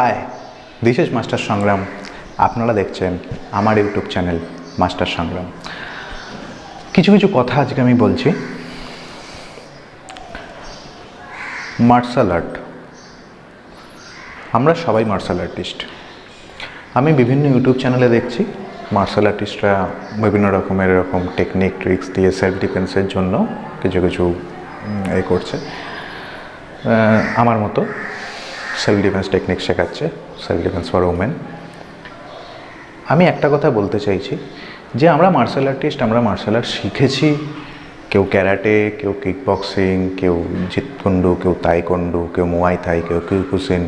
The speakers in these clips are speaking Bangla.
হাই, দিস ইজ মাস্টার সংগ্রাম। আপনারা দেখছেন আমার ইউটিউব চ্যানেল মাস্টার সংগ্রাম। কিছু কিছু কথা আজকে আমি বলছি। মার্শাল আর্ট, আমরা সবাই মার্শাল আর্টিস্ট। আমি বিভিন্ন ইউটিউব চ্যানেলে দেখছি মার্শাল আর্টিস্টরা বিভিন্ন রকমের এরকম টেকনিক ট্রিক্স দিয়ে সেলফ ডিফেন্সের জন্য কিছু কিছু করছে। আমার মতো সেলফ ডিফেন্স টেকনিক শেখাচ্ছে, সেলফ ডিফেন্স ফর ওমেন। আমি একটা কথা বলতে চাইছি যে আমরা মার্শাল আর্টিস্ট, আমরা মার্শাল আর্ট শিখেছি। কেউ ক্যারাটে, কেউ কিক বক্সিং, কেউ জিতকুন্ডু, কেউ তাইকন্ডু, কেউ মুয়াই থাই, কেউ কিউকুশিন,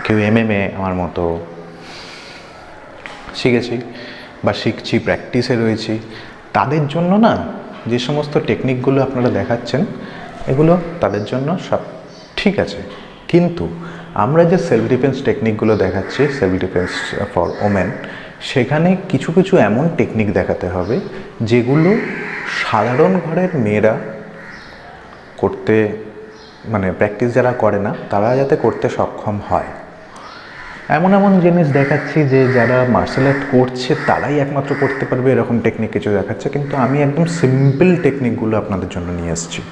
কেউ এমএমএ আমার মতো শিখেছি বা শিখছি, প্র্যাকটিসে রয়েছি। তাদের জন্য না যে সমস্ত টেকনিকগুলো আপনারা দেখাচ্ছেন এগুলো তাদের জন্য সব ঠিক আছে, কিন্তু আমরা যে সেলফ ডিফেন্স টেকনিকগুলো দেখাচ্ছি, সেলফ ডিফেন্স ফর ওমেন, সেখানে কিছু কিছু এমন টেকনিক দেখাতে হবে যেগুলো সাধারণ ঘরের মেয়েরা করতে, মানে প্র্যাকটিস যারা করে না তারা যাতে করতে সক্ষম হয়। এমন এমন জিনিস দেখাচ্ছি যে যারা মার্শাল আর্ট করছে তারাই একমাত্র করতে পারবে, এরকম টেকনিক কিছু দেখাচ্ছে। কিন্তু আমি একদম সিম্পল টেকনিকগুলো আপনাদের জন্য নিয়ে এসেছি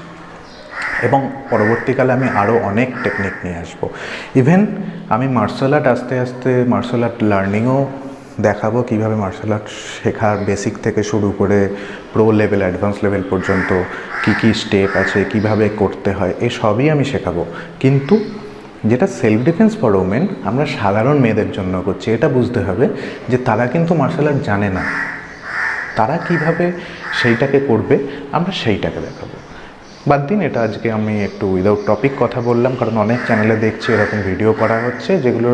এবং পরবর্তীকালে আমি আরও অনেক টেকনিক নিয়ে আসবো। ইভেন আমি মার্শাল আর্ট আস্তে আস্তে মার্শাল আর্ট লার্নিংও দেখাবো, কীভাবে মার্শাল আর্ট শেখার বেসিক থেকে শুরু করে প্রো লেভেল, অ্যাডভান্স লেভেল পর্যন্ত কী কী স্টেপ আছে, কিভাবে করতে হয়, এসবই আমি শেখাবো। কিন্তু যেটা সেলফ ডিফেন্স ফর ওমেন আমরা সাধারণ মেয়েদের জন্য করছি, এটা বুঝতে হবে যে তারা কিন্তু মার্শাল আর্ট জানে না, তারা কিভাবে সেইটাকে করবে আমরা সেইটাকে দেখাবো। বাদ দিন এটা, আজকে আমি একটু উইদাউট টপিক কথা বললাম, কারণ অনেক চ্যানেলে দেখছি এরকম ভিডিও করা হচ্ছে যেগুলো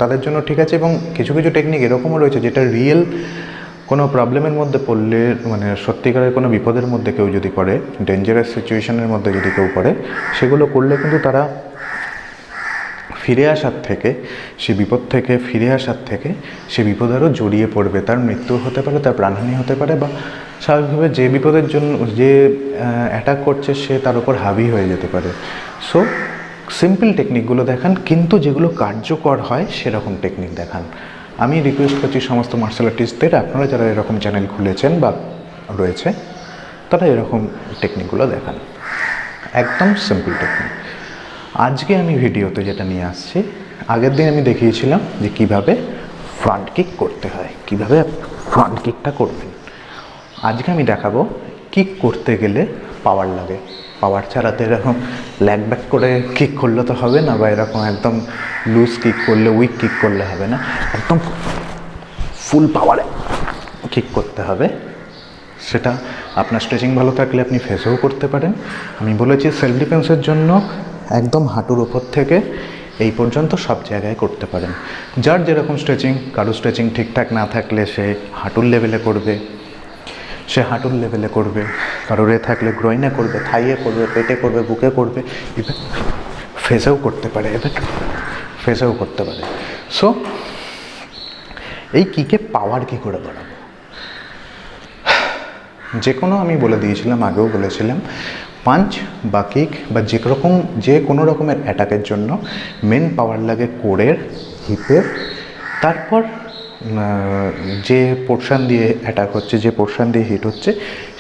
তাদের জন্য ঠিক আছে, এবং কিছু কিছু টেকনিক এরকমও রয়েছে যেটা রিয়েল কোনো প্রবলেমের মধ্যে পড়লে, মানে সত্যিকারের কোনো বিপদের মধ্যে কেউ যদি পড়ে, ডেঞ্জারাস সিচুয়েশনের মধ্যে যদি কেউ পড়ে, সেগুলো করলে কিন্তু তারা ফিরে আসার থেকে, সে বিপদ থেকে ফিরে আসার থেকে সে বিপদ আরও জড়িয়ে পড়বে, তার মৃত্যু হতে পারে, তার প্রাণহানি হতে পারে, বা স্বাভাবিকভাবে যে বিপদের জন্য যে অ্যাটাক করছে সে তার উপর হাবি হয়ে যেতে পারে। সো সিম্পল টেকনিকগুলো দেখান, কিন্তু যেগুলো কার্যকর হয় সেরকম টেকনিক দেখান। আমি রিকোয়েস্ট করছি সমস্ত মার্শাল আর্টিস্টদের, আপনারা যারা এরকম চ্যানেল খুলেছেন বা রয়েছে তারা এরকম টেকনিকগুলো দেখান, একদম সিম্পল টেকনিক। আজকে আমি ভিডিওতে যেটা নিয়ে আসছি, আগের দিন আমি দেখিয়েছিলাম যে কিভাবে ফ্রন্ট কিক করতে হয়, কিভাবে ফ্রন্ট কিকটা করবেন। আজকে আমি দেখাবো কিক করতে গেলে পাওয়ার লাগে, পাওয়ার ছাড়াতে এরকম ল্যাগ ব্যাক করে কিক করলে তো হবে না, বা এরকম একদম লুজ কিক করলে, উইক কিক করলে হবে না, একদম ফুল পাওয়ারে কিক করতে হবে। সেটা আপনার স্ট্রেচিং ভালো থাকলে আপনি ফেসেও করতে পারেন। আমি বলেছি সেলফ ডিফেন্সের জন্য একদম হাঁটুর ওপর থেকে এই পর্যন্ত সব জায়গায় করতে পারেন। যার যেরকম স্ট্রেচিং, কারো স্ট্রেচিং ঠিকঠাক না থাকলে সে হাঁটুর লেভেলে করবে, সে হাঁটুর লেভেলে করবে, কারোর থাকলে গ্রোইনে করবে, থাইয়ে করবে, পেটে করবে, বুকে করবে, ইভেন ফেসেও করতে পারে, ফেসেও করতে পারে। সো এই কিকে পাওয়ার কী করে বাড়াবো, যে কোনো, আমি বলে দিয়েছিলাম, আগেও বলেছিলাম, পাঞ্চ বা কিক বা যে কোনো রকমের অ্যাটাকের জন্য মেন পাওয়ার লাগে কোরের, হিপের, তারপর যে পোর্শন দিয়ে অ্যাটাক হচ্ছে, যে পোর্শন দিয়ে হিট হচ্ছে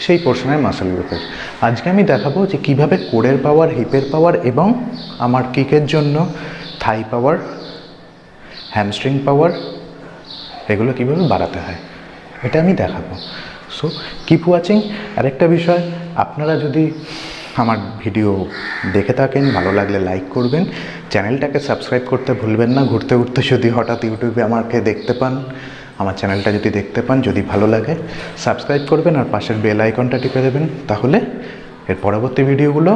সেই পোর্শনের মাসেল গ্রুপের। আজকে আমি দেখাবো যে কিভাবে কোরের পাওয়ার, হিপের পাওয়ার এবং আমার কিকের জন্য থাই পাওয়ার, হ্যামস্ট্রিং পাওয়ার, এগুলো কিভাবে বাড়াতে হয় এটা আমি দেখাবো। So keep watching. আরেকটা বিষয়, আপনারা যদি আমার ভিডিও দেখে থাকেন, ভালো লাগলে লাইক করবেন, চ্যানেলটাকে সাবস্ক্রাইব করতে ভুলবেন না। ঘুরতে ঘুরতে যদি হঠাৎ ইউটিউবে আমাকে দেখতে পান, আমার চ্যানেলটা যদি দেখতে পান, যদি ভালো লাগে সাবস্ক্রাইব করবেন আর পাশের বেল আইকনটা টিপে দেবেন, তাহলে এর পরবর্তী ভিডিওগুলো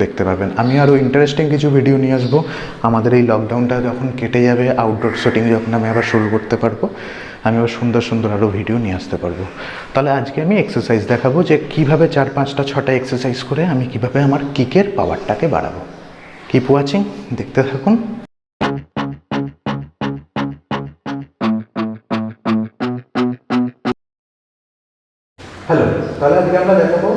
দেখতে পাবেন। আমি আরও ইন্টারেস্টিং কিছু ভিডিও নিয়ে আসবো। আমাদের এই লকডাউনটা যখন কেটে যাবে, আউটডোর শুটিং যখন আমি আবার শুরু করতে পারবো, আমি আবার সুন্দর সুন্দর আরও ভিডিও নিয়ে আসতে পারবো। তাহলে আজকে আমি এক্সারসাইজ দেখাবো যে কীভাবে 4, 5টা 6টা এক্সারসাইজ করে আমি কীভাবে আমার কিকের পাওয়ারটাকে বাড়াবো। কিপ ওয়াচিং, দেখতে থাকুন। হ্যালো, তাহলে আজকে আমরা দেখাবো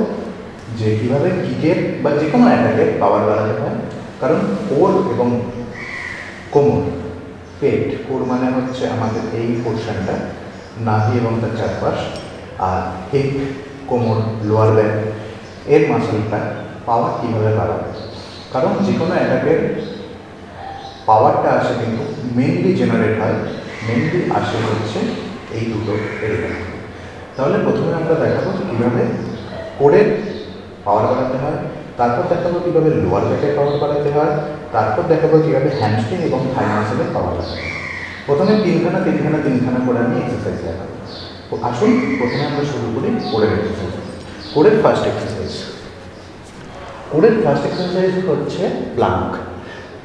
যে কীভাবে কিকের বা যে কোনো অ্যাটাকের পাওয়ার বাড়াতে হয়। কারণ কোর এবং কোমর, পেট, কোর মানে হচ্ছে আমাদের এই পোর্শনটা, নাভি এবং তার চারপাশ, আর হিপ, কোমর, লোয়ার ব্যাক, এর মাসলটা পাওয়ার কীভাবে বাড়াবে। কারণ যে কোনো অ্যাটাকের পাওয়ারটা আসে কিন্তু মেনলি জেনারেট হয়, মেনলি আসে হচ্ছে এই দুটো এরিয়া। তাহলে প্রথমে আমরা দেখাবো কীভাবে কোরের পাওয়ার বাড়াতে হয়, তারপর দেখাবো কীভাবে লোয়ার ব্যাকের পাওয়ার বাড়াতে হয়, তারপর দেখাবো কীভাবে হ্যামস্ট্রিং এবং থাই মাসেলের পাওয়ার বাড়াতে হয়। প্রথমে তিনখানা করে আমি এক্সারসাইজ দেখাবো। তো আসুন প্রথমে আমরা শুরু করি কোরের এক্সারসাইজ। কোরের ফার্স্ট এক্সারসাইজ হচ্ছে প্লাঙ্ক।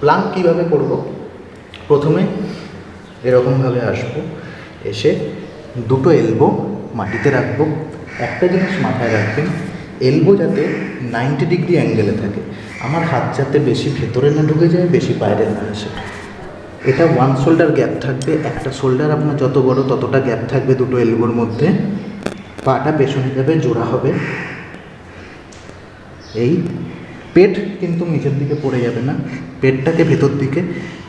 প্লাঙ্ক কীভাবে করব? প্রথমে এরকমভাবে আসবো, এসে দুটো এলবো মাটিতে রাখবো। একটা জিনিস মাথায় রাখবেন, এলবো যাতে 90 ডিগ্রি অ্যাঙ্গেলে থাকে, আমার হাত যাতে বেশি ভেতরে না ঢুকে যায়, বেশি বাইরে না আসে। এটা 1 শোল্ডার গ্যাপ থাকবে, একটা শোল্ডার আপনার যত বড় ততটা গ্যাপ থাকবে দুটো এলবোর মধ্যে। পাটা পেছনে যাবে, জোড়া হবে। এই পেট কিন্তু নিচের দিকে পড়ে যাবে না, পেটটাকে ভেতর দিকে,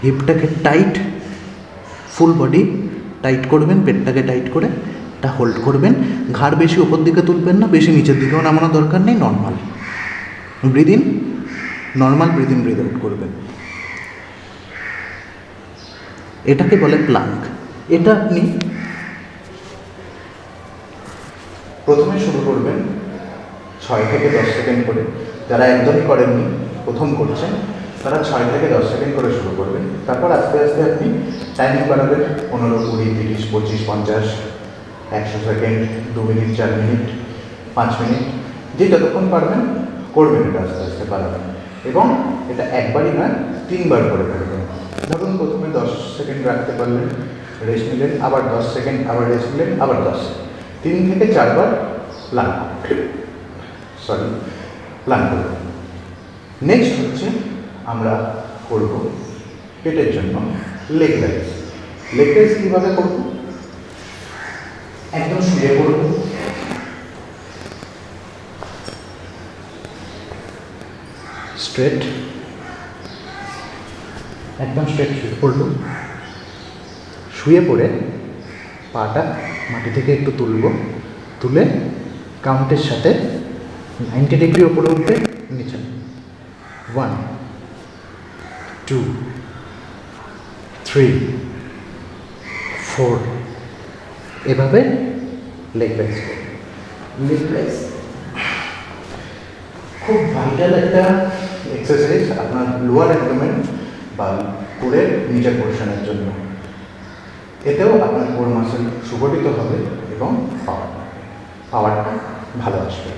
হিপটাকে টাইট, ফুল বডি টাইট করবেন, পেটটাকে টাইট করে এটা হোল্ড করবেন। ঘাড় বেশি ওপর দিকে তুলবেন না, বেশি নিচের দিকেও নামানোর দরকার নেই, normal breathe in, normal breathe in breathe out করবেন। এটাকে বলে প্লাঙ্ক। এটা আপনি প্রথমে শুরু করবেন 6 থেকে 10 সেকেন্ড করে। যারা একদমই করেননি, প্রথম করছেন, তারা 6 থেকে 10 সেকেন্ড করে শুরু করবেন। তারপর আস্তে আস্তে আপনি টাইমিং বাড়াবেন, 15, 20, 30, 25, 50, 100 সেকেন্ড, 2 মিনিট, 4 মিনিট, 5 মিনিট, যে যতক্ষণ পারবেন করবেন। এটা আস্তে আস্তে বাড়াবেন এবং এটা একবারই নয়, 3 বার করে করবেন। ধরুন প্রথমে 10 সেকেন্ড রাখতে পারলেন, রেস্ট নিলেন, আবার 10 সেকেন্ড, আবার রেস্ট নিলেন, আবার 10, 3 থেকে 4 বার প্লাঙ্ক করব। নেক্সট হচ্ছে আমরা করব পেটের জন্য লেগ রাইজ। লেগ রাইজ কীভাবে করব? একদম শুয়ে করব, স্ট্রেট, একদম স্ট্রেট শুয়ে পড়ল। শুয়ে পড়ে পাটা মাটি থেকে একটু তুলে কাউন্টের সাথে 90 ডিগ্রি ওপরে উঠবে, নিচে 1, 2, 3, 4, এভাবে লেগ রাইজ করবে। লেগ রাইজ খুব ভাইটাল একটা এক্সারসাইজ আপনার লোয়ার অ্যাবডোমেন বা কোরের নিচের পোর্শনের জন্য। এতেও আপনার কোর মাসেল সুগঠিত হবে এবং পাওয়ারটা ভালো আসবে।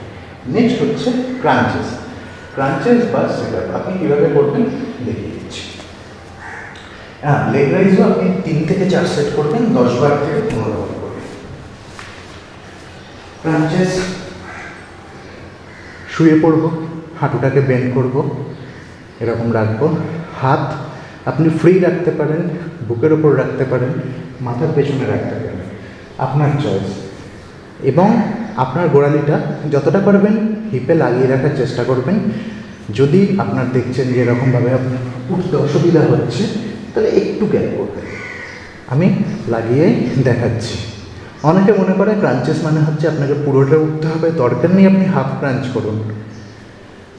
নেক্সট হচ্ছে ক্রাঞ্চেস বা সেট আপ। আপনি কীভাবে করবেন দেখিয়ে দিচ্ছি। লেগ রাইজও আপনি 3 থেকে 4 সেট করবেন, 10 বার থেকে 15 বার করবেন। ক্রাঞ্চেস, শুয়ে পড়ব, হাঁটুটাকে বেন্ড করব, এরকম রাখবো। হাত আপনি ফ্রি রাখতে পারেন, বুকের ওপর রাখতে পারেন, মাথার পেছনে রাখতে পারেন, আপনার চয়েস। এবং আপনার গোড়ালিটা যতটা পারবেন হিপে লাগিয়ে রাখার চেষ্টা করবেন। যদি আপনার দেখছেন যে এরকমভাবে আপনার উঠতে অসুবিধা হচ্ছে, তাহলে একটু গ্যাপ করবেন। আমি লাগিয়ে দেখাচ্ছি। অনেকে মনে করে ক্রাঞ্চেস মানে হচ্ছে আপনাকে পুরোটা উঠতে হবে, দরকার নেই, আপনি হাফ ক্রাঞ্চ করুন।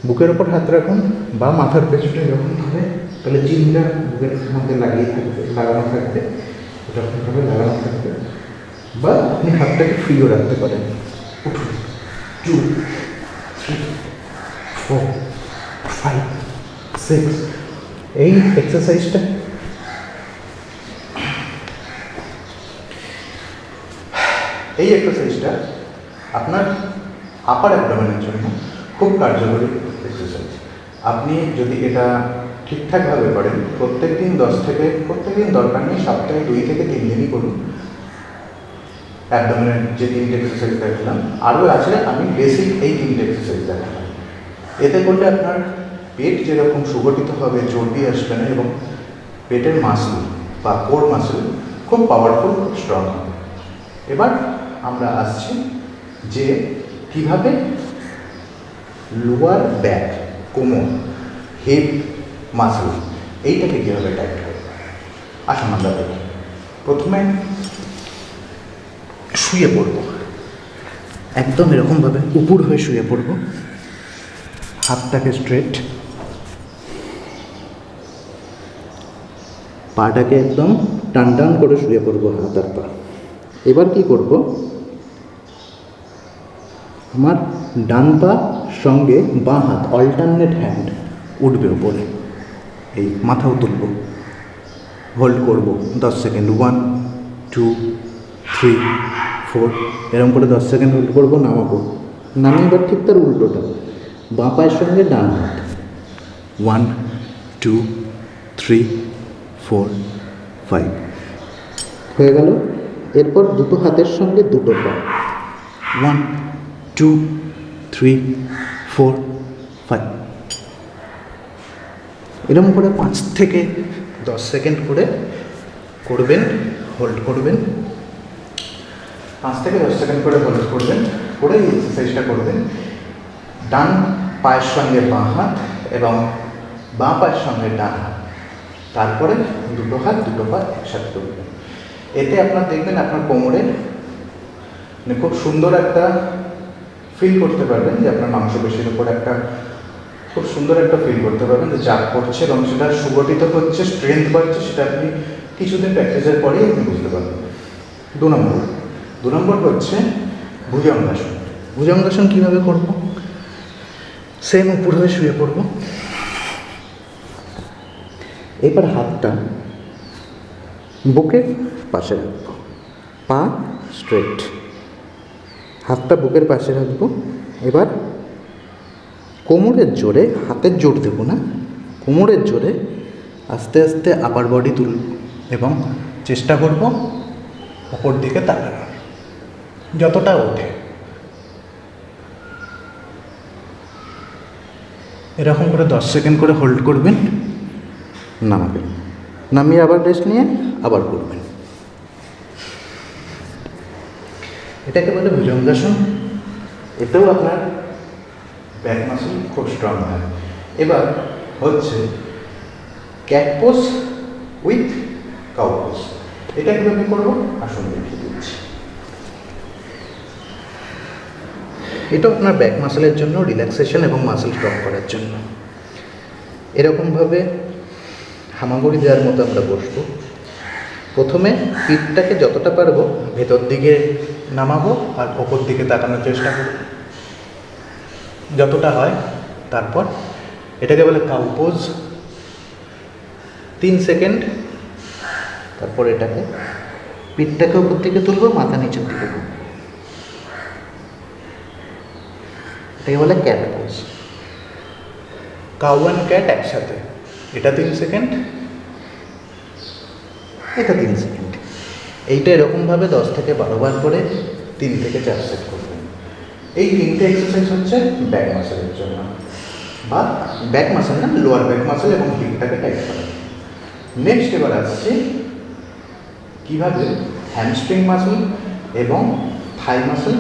বুকের ওপর হাত রাখুন বা মাথার পেছনে যখন হবে, তাহলে চিনটা বুকের মধ্যে লাগানো থাকবে, এরকমভাবে লাগানো থাকবে। বা আপনি হাতটাকে ফ্রিও রাখতে পারেন। উঠুন, 2, 3, 4, 5, 6। এই এক্সারসাইজটা আপনার আপার অ্যাবডোমেনের জন্য খুব কার্যকরী এক্সারসাইজ। আপনি যদি এটা ঠিকঠাকভাবে করেন, প্রত্যেকদিন দরকার নেই, সপ্তাহে 2 থেকে 3 দিনই করুন। অ্যাবডোমেনের যে 3টে এক্সারসাইজ দেখালাম, আরও আছে, আমি বেসিক এই 3টে এক্সারসাইজ দেখালাম। এতে করলে আপনার পেট যেরকম সুগঠিত হবে, চর্বি আসবে না, এবং পেটের মাসল বা কোর মাসল খুব পাওয়ারফুল, খুব স্ট্রং হবে। এবার আমরা আসছি যে কিভাবে লোয়ার ব্যাক, কোমর, হিপ মাসল এইটাকে কীভাবে টাইট করবে। আসুন আমরা দেখি। প্রথমে শুয়ে পড়ব, একদম এরকমভাবে উপর হয়ে শুয়ে পড়ব, হাতটাকে স্ট্রেট, পাটাকে একদম টান টান করে শুয়ে পড়ব, হাত আর পা। এবার কি করব, আমার ডান পা সঙ্গে বাঁ হাত অল্টারনেট হ্যান্ড উঠবে উপরে, এই মাথাও তুলব, হোল্ড করব 10 সেকেন্ড, 1 2 3 4, এরকম করে 10 সেকেন্ড হোল্ড করব, নামাবো, নামিয়ে এবার ঠিক তার উল্টোটা, বাঁ পায়ের সঙ্গে ডান হাত, 1 2 3 4 5 হয়ে গেল। এরপর দুটো হাতের সঙ্গে দুটো পা, 1 2 3 4 5, এরকম করে 5 থেকে 10 সেকেন্ড করে করবেন, হোল্ড করবেন, 5 থেকে 10 সেকেন্ড করে হোল্ড করবেন, করে এই এক্সারসাইজটা করবেন। ডান পায়ের সঙ্গে বাঁ হাত এবং বাঁ পায়ের সঙ্গে ডান হাত, তারপরে দুটো হাত দুটো পা একসাথে করবেন। এতে আপনার দেখবেন আপনার কোমরে মানে খুব সুন্দর একটা ফিল করতে পারবেন, যে আপনার মাংসপেশির উপর একটা খুব সুন্দর একটা ফিল করতে পারবেন, যে চাপ পড়ছে এবং সেটা সুগঠিত হচ্ছে, স্ট্রেংথ বাড়ছে, সেটা আপনি কিছুদিন প্র্যাকটিসের পরেই আপনি বুঝতে পারবেন। 2 নম্বর হচ্ছে ভুজঙ্গাসন। ভুজঙ্গাসন কীভাবে করব, সেম উপর হয়ে শুয়ে পড়ব, এবার হাতটা বুকের পাশে রাখবো, পা স্ট্রেট, হাতটা বুকের পাশে রাখবো। এবার কোমরের জোরে, হাতের জোর দেবো না, কোমরের জোরে আস্তে আস্তে আপার বডি তুলব এবং চেষ্টা করব ওপর দিকে তাকানো, যতটা ওঠে। এরকম করে 10 সেকেন্ড করে হোল্ড করবেন, নামাবেন, নামিয়ে আবার রেস্ট নিয়ে আবার করবেন। এটাকে বলে ভুজঙ্গাসন। এতেও আপনার ব্যাক মাসল খুব স্ট্রং হয়। এবার হচ্ছে cat pose with cow pose. এটা কীভাবে করবো আসুন দেখিয়ে দিচ্ছি। এটা আপনার ব্যাক মাসলের জন্য, রিল্যাক্সেশন এবং মাসল স্ট্রং করার জন্য। এরকমভাবে হামাগুড়ি দেওয়ার মতো আমরা বসবো। প্রথমে পিঠটাকে যতটা পারবো ভেতর দিকে নামাবো আর ওপর দিকে তাকানোর চেষ্টা করব যতটা হয়। তারপর এটাকে বলে কাউ পোজ, 3 সেকেন্ড। তারপর এটাকে পিঠটাকে ওপর দিকে তুলবো, মাথা নিচের দিকে তুলবো, এটাকে বলে cat pose. Cow and cat একসাথে, এটা 3 সেকেন্ড, এটা 3 সেকেন্ড। এইটা এরকমভাবে 10 থেকে 12 বার করে 3 থেকে 4 সেট করবেন। এই 3টে এক্সারসাইজ হচ্ছে ব্যাক মাসেলের জন্য, বা ব্যাক মাসেল না, লোয়ার ব্যাক মাসেল এবং হিপটাকে টাইট করা। নেক্সট এবার আসছে কীভাবে হ্যামস্ট্রিং মাসেল এবং থাই মাসেল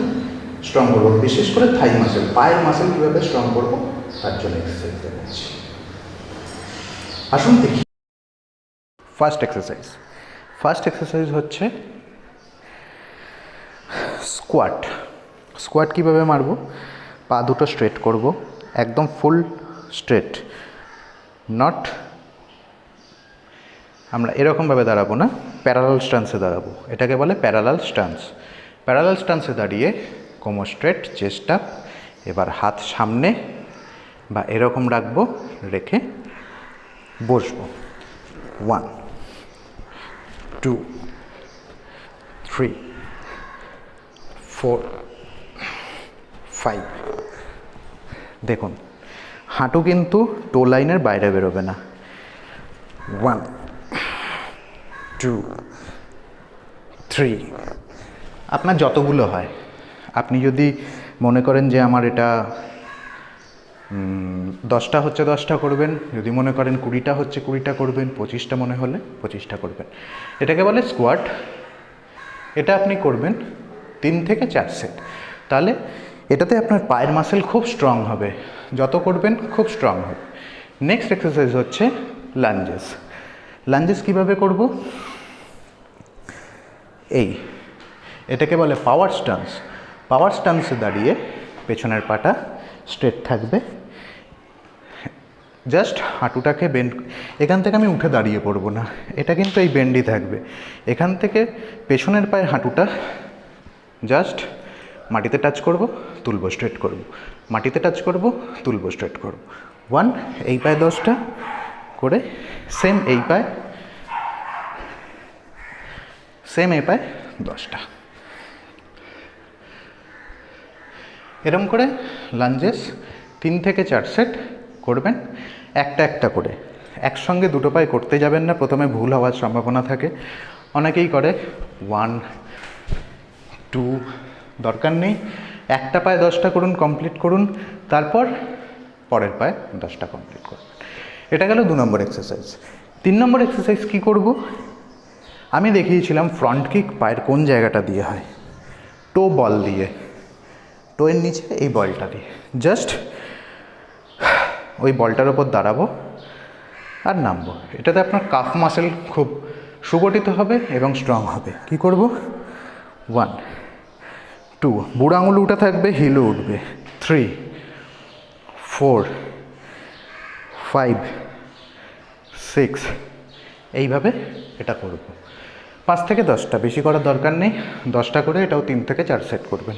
স্ট্রং করবো, বিশেষ করে থাই মাসেল, পায়ের মাসেল কীভাবে স্ট্রং করবো তার জন্য এক্সারসাইজ দেখাচ্ছি। আসুন দেখি। ফার্স্ট এক্সারসাইজ হচ্ছে স্কোয়াট। স্কোয়াট কীভাবে মারবো, পা দুটো স্ট্রেট করব, একদম ফুল স্ট্রেট, নট আমরা এরকমভাবে দাঁড়াবো না, প্যারালাল স্টান্সে দাঁড়াবো, এটাকে বলে প্যারালাল স্টান্স। প্যারালাল স্টান্সে দাঁড়িয়ে কোমর স্ট্রেট, চেস্ট আপ। এবার হাত সামনে বা এরকম রাখবো, রেখে বসবো। 1 2 3 4 5। দেখুন হাঁটু কিন্তু টো লাইনের বাইরে বেরোবে না। 1 2 3। আপনার যতগুলো হয়, আপনি যদি মনে করেন যে আমার এটা 10টা হচ্ছে 10টা করবেন, যদি মনে করেন 20টা হচ্ছে 20টা করবেন, 25টা মনে হলে 25টা করবেন। এটাকে বলে স্কোয়াট। এটা আপনি করবেন 3 থেকে 4 সেট। তাহলে এটাতে আপনার পায়ের মাসেল খুব স্ট্রং হবে, যত করবেন খুব স্ট্রং হবে। নেক্সট এক্সারসাইজ হচ্ছে লাঞ্জেস। লাঞ্জেস কীভাবে করব? এটাকে বলে পাওয়ার স্টান্স। পাওয়ার স্টান্সে দাঁড়িয়ে পেছনের পাটা স্ট্রেট থাকবে, জাস্ট হাঁটুটাকে বেন্ড। এখান থেকে আমি উঠে দাঁড়িয়ে পড়বো না, এটা কিন্তু এই বেন্ডই থাকবে। এখান থেকে পেছনের পায়ের হাঁটুটা জাস্ট মাটিতে টাচ করব, তুলব, স্ট্রেট করব, মাটিতে টাচ করব, তুলব, স্ট্রেট করব। 1, এই পায়ে 10টা করে, সেম এই পায়ে, সেম এই পায়ে 10টা। এরম করে লাঞ্জেস 3 থেকে 4 সেট করবেন, একটা একটা করে। একসঙ্গে দুটো পায়ে করতে যাবেন না, প্রথমে ভুল হওয়ার সম্ভাবনা থাকে। অনেকেই করে 1, 2, দরকার নেই। একটা পায়ে 10টা করুন, কমপ্লিট করুন, তারপর পরের পায়ে 10টা কমপ্লিট করুন। এটা গেল 2 নম্বর এক্সারসাইজ। 3 নম্বর এক্সারসাইজ কী করব? আমি দেখিয়েছিলাম ফ্রন্ট কিক পায়ের কোন জায়গাটা দিয়ে হয়, টো বল দিয়ে, টোয়ের নিচে এই বলটা দিয়ে জাস্ট ওই বলটার ওপর দাঁড়াবো আর নামবো। এটাতে আপনার কাফ মাসেল খুব সুগঠিত হবে এবং স্ট্রং হবে। কি করব? 1, 2, বুড়ো আঙুল উঠে থাকবে, হিলও উঠবে। 3, 4, 5, 6, এইভাবে এটা করব। 5 থেকে 10টা, বেশি করার দরকার নেই। 10টা করে এটাও 3 থেকে 4 সেট করবেন।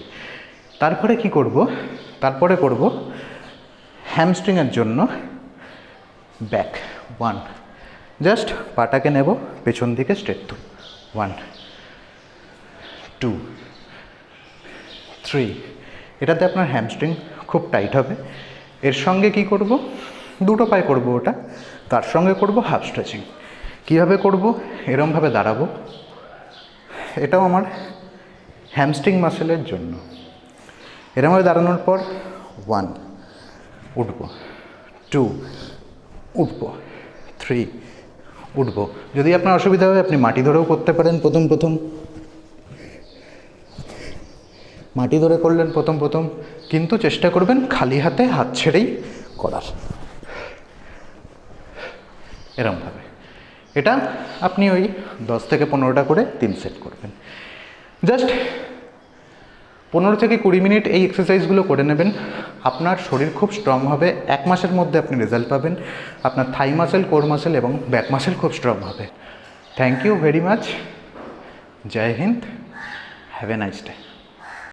তারপরে কি করব? তারপরে করব হ্যামস্ট্রিংয়ের জন্য ব্যাক। 1, জাস্ট পাটাকে নেব, পেছন দিকে স্ট্রেট তুল। 1, 2, 3, এটাতে আপনার হ্যামস্ট্রিং খুব টাইট হবে। এর সঙ্গে কি করব? দুটো পায়ে করব ওটা, তার সঙ্গে করব হাফ স্ট্রেচিং। কীভাবে করব? এরমভাবে দাঁড়াবো, এটাও আমার হ্যামস্ট্রিং মাসেলের জন্য। এরমভাবে দাঁড়ানোর পর 1, উঠব, 2, উঠব, 3, উঠব। যদি আপনার অসুবিধা হয় আপনি মাটি ধরেও করতে পারেন। প্রথম মাটি ধরে করলেন প্রথম, কিন্তু চেষ্টা করবেন খালি হাতে, হাত ছেড়েই করার, এরমভাবে। এটা আপনি ওই 10 থেকে 15টা করে 3 সেট করবেন। জাস্ট 15 থেকে 20 মিনিট এই এক্সারসাইজগুলো করে নেবেন। আপনার শরীর খুব স্ট্রং হবে। 1 মাসের মধ্যে আপনি রেজাল্ট পাবেন। আপনার থাই মাসেল, কোর মাসেল এবং ব্যাক মাসেল খুব স্ট্রং হবে। Thank you very much. জয় হিন্দ। Have a nice day.